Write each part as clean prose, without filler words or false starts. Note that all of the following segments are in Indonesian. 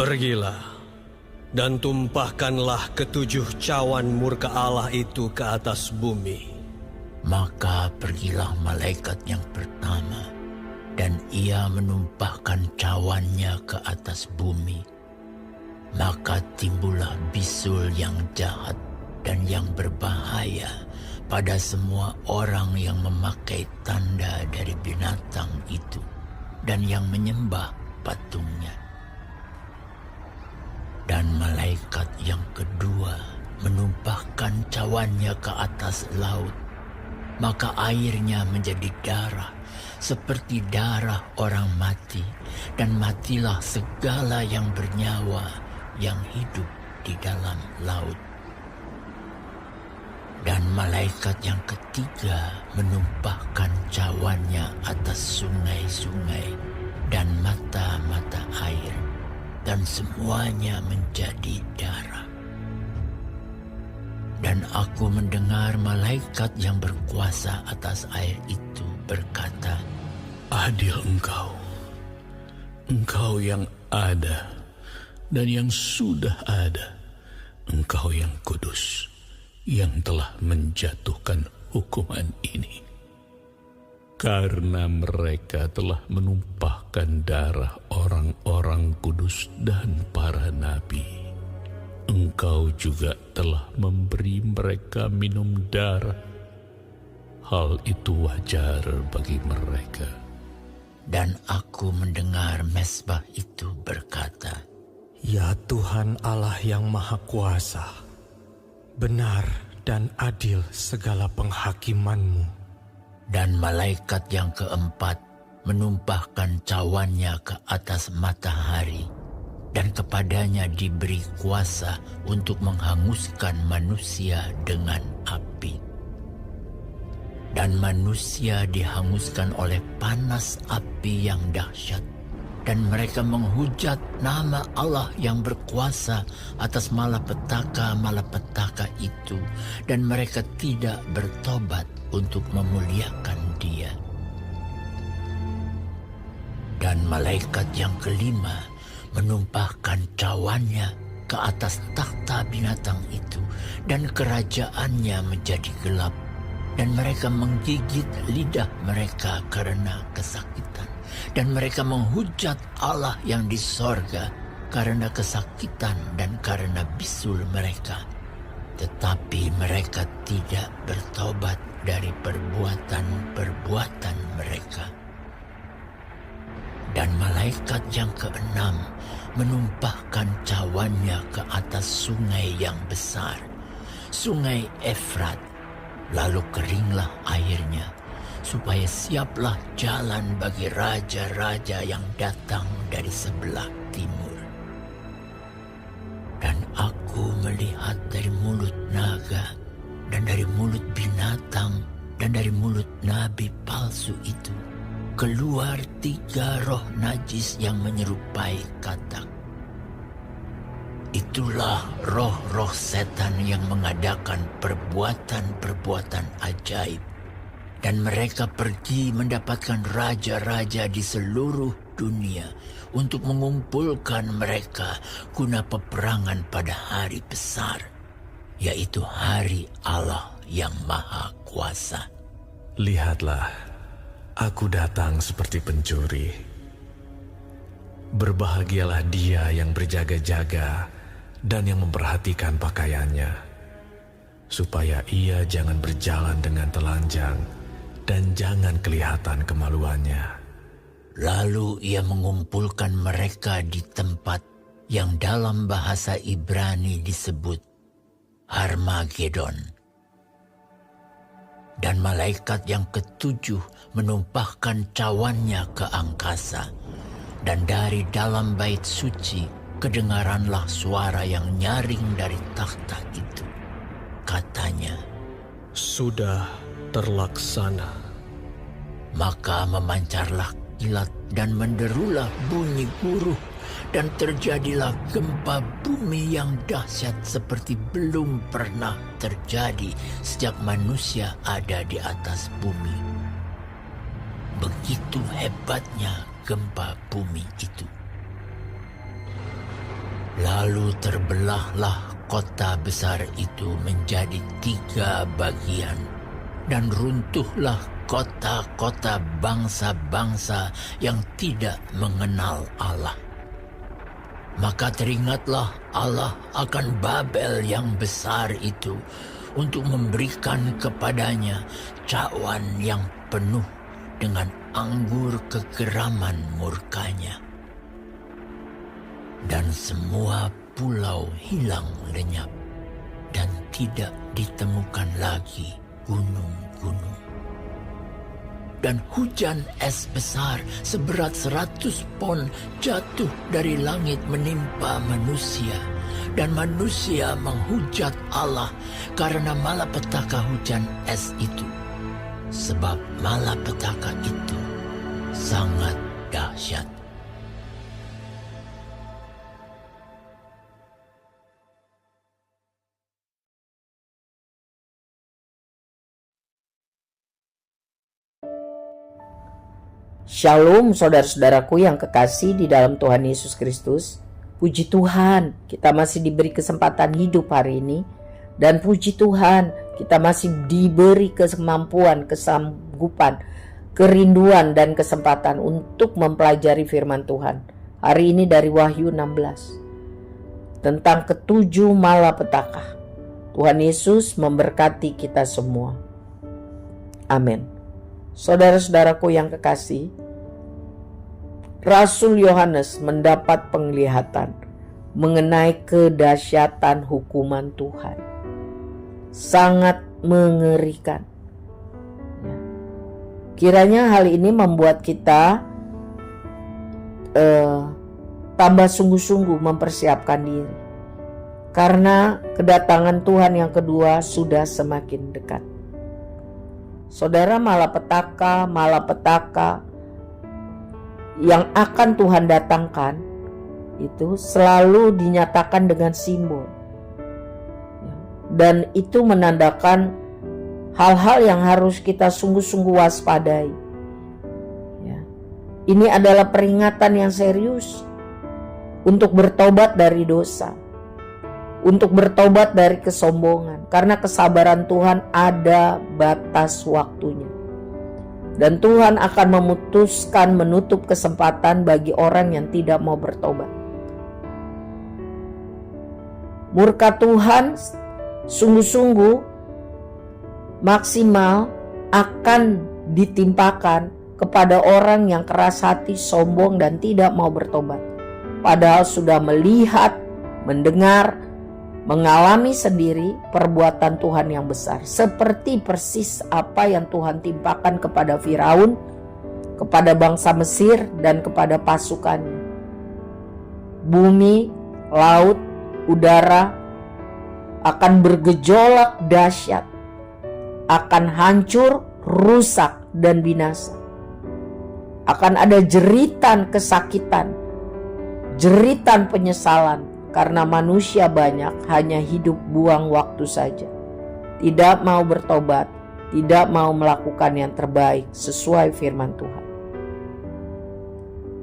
Pergilah dan tumpahkanlah ketujuh cawan murka Allah itu ke atas bumi. Maka pergilah malaikat yang pertama, dan ia menumpahkan cawannya ke atas bumi. Maka timbullah bisul yang jahat dan yang berbahaya pada semua orang yang memakai tanda dari binatang itu dan yang menyembah patungnya. Dan malaikat yang kedua menumpahkan cawannya ke atas laut. Maka airnya menjadi darah, seperti darah orang mati, dan matilah segala yang bernyawa yang hidup di dalam laut. Dan malaikat yang ketiga menumpahkan cawannya atas sungai-sungai dan mata-mata air, dan semuanya menjadi darah. Dan aku mendengar malaikat yang berkuasa atas air itu berkata, Adil Engkau yang ada dan yang sudah ada, Engkau yang kudus, yang telah menjatuhkan hukuman ini. Karena mereka telah menumpahkan darah orang-orang kudus dan para nabi, Engkau juga telah memberi mereka minum darah. Hal itu wajar bagi mereka. Dan aku mendengar mesbah itu berkata, Ya Tuhan Allah yang Maha Kuasa, benar dan adil segala penghakiman-Mu. Dan malaikat yang keempat menumpahkan cawannya ke atas matahari, dan kepadanya diberi kuasa untuk menghanguskan manusia dengan api. Dan manusia dihanguskan oleh panas api yang dahsyat, dan mereka menghujat nama Allah yang berkuasa atas malapetaka itu, dan mereka tidak bertobat untuk memuliakan Dia. Dan malaikat yang kelima menumpahkan cawannya ke atas takhta binatang itu, dan kerajaannya menjadi gelap, dan mereka menggigit lidah mereka karena kesakitan, dan mereka menghujat Allah yang di sorga karena kesakitan dan karena bisul mereka. Tetapi mereka tidak bertobat dari perbuatan-perbuatan mereka. Dan malaikat yang keenam menumpahkan cawannya ke atas sungai yang besar, sungai Efrat. Lalu keringlah airnya, supaya siaplah jalan bagi raja-raja yang datang dari sebelah timur. Dan aku melihat dari mulut naga, dan dari mulut binatang, dan dari mulut nabi palsu itu, keluar 3 roh najis yang menyerupai katak. Itulah roh-roh setan yang mengadakan perbuatan-perbuatan ajaib. Dan mereka pergi mendapatkan raja-raja di seluruh dunia untuk mengumpulkan mereka guna peperangan pada hari besar, yaitu hari Allah yang Maha Kuasa. Lihatlah, aku datang seperti pencuri. Berbahagialah dia yang berjaga-jaga dan yang memperhatikan pakaiannya, supaya ia jangan berjalan dengan telanjang dan jangan kelihatan kemaluannya. Lalu ia mengumpulkan mereka di tempat yang dalam bahasa Ibrani disebut Harmagedon. Dan malaikat yang ketujuh menumpahkan cawannya ke angkasa, dan dari dalam bait suci kedengaranlah suara yang nyaring dari takhta itu. Katanya, Sudah terlaksana. maka memancarlah kilat dan menderulah bunyi guruh, dan terjadilah gempa bumi yang dahsyat seperti belum pernah terjadi sejak manusia ada di atas bumi. Begitu hebatnya gempa bumi itu. Lalu terbelahlah kota besar itu menjadi 3 bagian, dan runtuhlah kota-kota bangsa-bangsa yang tidak mengenal Allah. Maka teringatlah Allah akan Babel yang besar itu untuk memberikan kepadanya cawan yang penuh dengan anggur kegeraman murkanya. Dan semua pulau hilang lenyap, dan tidak ditemukan lagi gunung-gunung. Dan hujan es besar seberat 100 pon jatuh dari langit menimpa manusia, dan manusia menghujat Allah karena malapetaka hujan es itu, sebab malapetaka itu sangat dahsyat. Shalom saudara-saudaraku yang kekasih di dalam Tuhan Yesus Kristus. Puji Tuhan, kita masih diberi kesempatan hidup hari ini. Dan puji Tuhan, kita masih diberi kemampuan, kesanggupan, kerinduan dan kesempatan untuk mempelajari firman Tuhan. Hari ini dari Wahyu 16 tentang ketujuh malapetaka. Tuhan Yesus memberkati kita semua. Amin. Saudara-saudaraku yang kekasih, Rasul Yohanes mendapat penglihatan mengenai kedahsyatan hukuman Tuhan. Sangat mengerikan. Kiranya hal ini membuat kita tambah sungguh-sungguh mempersiapkan diri. Karena kedatangan Tuhan yang kedua sudah semakin dekat. Saudara, malapetaka yang akan Tuhan datangkan itu selalu dinyatakan dengan simbol. Dan itu menandakan hal-hal yang harus kita sungguh-sungguh waspadai. Ini adalah peringatan yang serius untuk bertobat dari dosa, untuk bertobat dari kesombongan, karena kesabaran Tuhan ada batas waktunya. Dan Tuhan akan memutuskan menutup kesempatan bagi orang yang tidak mau bertobat. Murka Tuhan sungguh-sungguh maksimal akan ditimpakan kepada orang yang keras hati, sombong, dan tidak mau bertobat. Padahal sudah melihat, mendengar, mengalami sendiri perbuatan Tuhan yang besar. Seperti persis apa yang Tuhan timpakan kepada Firaun, kepada bangsa Mesir, dan kepada pasukannya. Bumi, laut, udara akan bergejolak dahsyat, akan hancur, rusak, dan binasa. Akan ada jeritan kesakitan, jeritan penyesalan, karena manusia banyak hanya hidup buang waktu saja. Tidak mau bertobat, tidak mau melakukan yang terbaik sesuai firman Tuhan.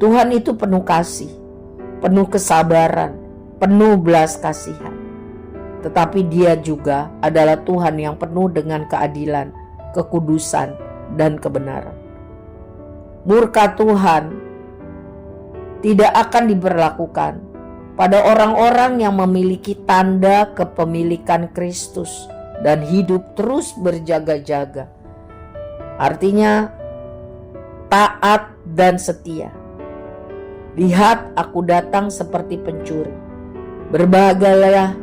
Tuhan itu penuh kasih, penuh kesabaran, penuh belas kasihan. Tetapi Dia juga adalah Tuhan yang penuh dengan keadilan, kekudusan, dan kebenaran. Murka Tuhan tidak akan diberlakukan pada orang-orang yang memiliki tanda kepemilikan Kristus dan hidup terus berjaga-jaga. Artinya taat dan setia. Lihat, aku datang seperti pencuri. Berbahagialah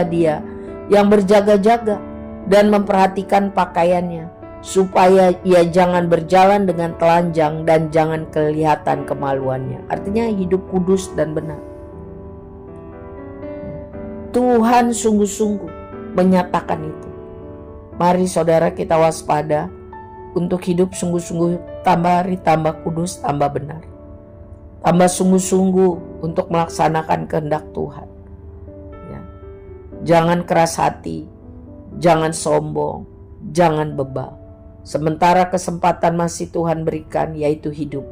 dia yang berjaga-jaga dan memperhatikan pakaiannya, supaya ia jangan berjalan dengan telanjang dan jangan kelihatan kemaluannya. Artinya hidup kudus dan benar. Tuhan sungguh-sungguh menyatakan itu. Mari saudara, kita waspada untuk hidup sungguh-sungguh, tambah hari tambah kudus, tambah benar. Tambah sungguh-sungguh untuk melaksanakan kehendak Tuhan. Jangan keras hati, jangan sombong, jangan bebal. Sementara kesempatan masih Tuhan berikan, yaitu hidup.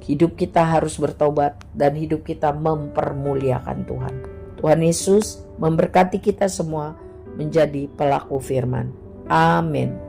Hidup kita harus bertobat dan hidup kita mempermuliakan Tuhan. Tuhan Yesus memberkati kita semua menjadi pelaku firman. Amin.